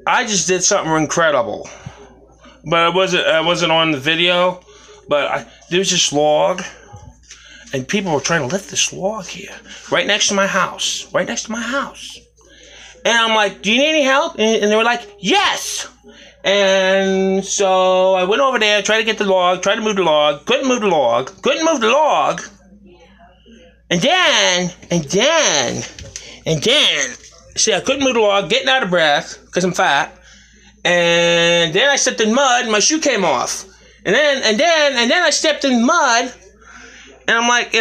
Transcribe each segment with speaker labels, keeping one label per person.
Speaker 1: I just did something incredible, but I wasn't on the video. But there was this log, and people were trying to lift this log here, right next to my house, And I'm like, "Do you need any help?" And they were like, "Yes." And so I went over there, tried to get the log, tried to move the log, couldn't move the log. And then, see, I couldn't move the log, getting out of breath, because I'm fat. And then I stepped in mud, and my shoe came off. And then I stepped in mud, and I'm like,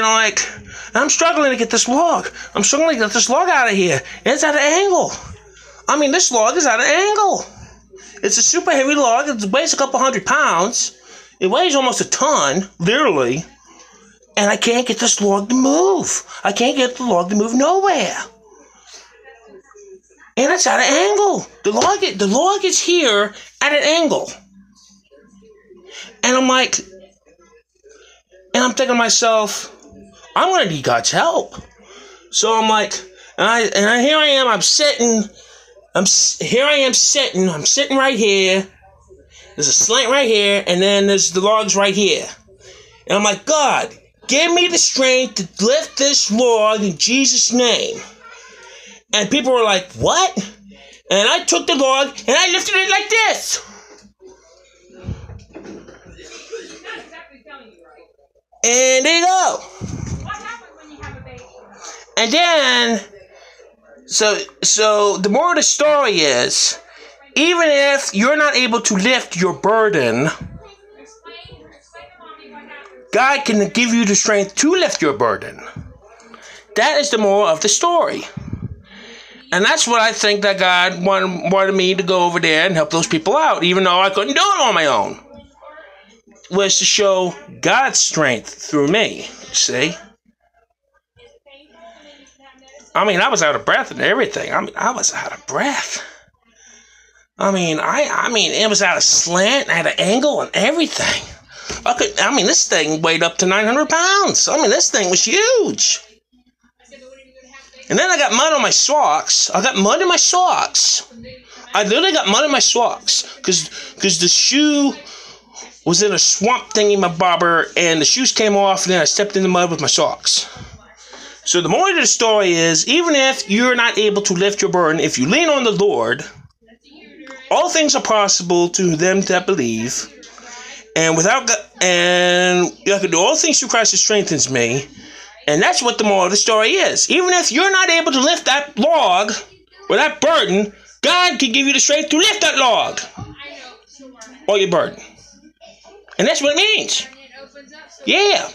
Speaker 1: I'm struggling to get this log. I'm struggling to get this log out of here. And it's at an angle. I mean, this log is at an angle. It's a super heavy log. It weighs a couple 100 pounds. It weighs almost a ton, literally. And I can't get this log to move. I can't get the log to move nowhere. And it's at an angle. The log is here at an angle. And I'm like, and I'm thinking to myself, I'm going to need God's help. So I'm like, here I am, I'm sitting right here. There's a slant right here, and then there's the logs right here. And I'm like, God, give me the strength to lift this log in Jesus' name. And people were like, what? And I took the log, and I lifted it like this. And there you go.
Speaker 2: What happens when you have a baby?
Speaker 1: And then, so the moral of the story is, even if you're not able to lift your burden, God can give you the strength to lift your burden. That is the moral of the story. And that's what I think that God wanted me to go over there and help those people out, even though I couldn't do it on my own. Was to show God's strength through me, see? I mean, I was out of breath and everything. I was out of breath. I mean, it was at a slant, at an angle, and everything. This thing weighed up to 900 pounds. I mean, this thing was huge. And then I got mud on my socks. I got mud in my socks. I literally got mud in my socks because the shoe was in a swamp thingy, my bobber, and the shoes came off, and then I stepped in the mud with my socks. So the moral of the story is, even if you're not able to lift your burden, if you lean on the Lord, all things are possible to them that believe. And I can do all things through Christ who strengthens me. And that's what the moral of the story is. Even if you're not able to lift that log or that burden, God can give you the strength to lift that log or your burden. And that's what it means. Yeah.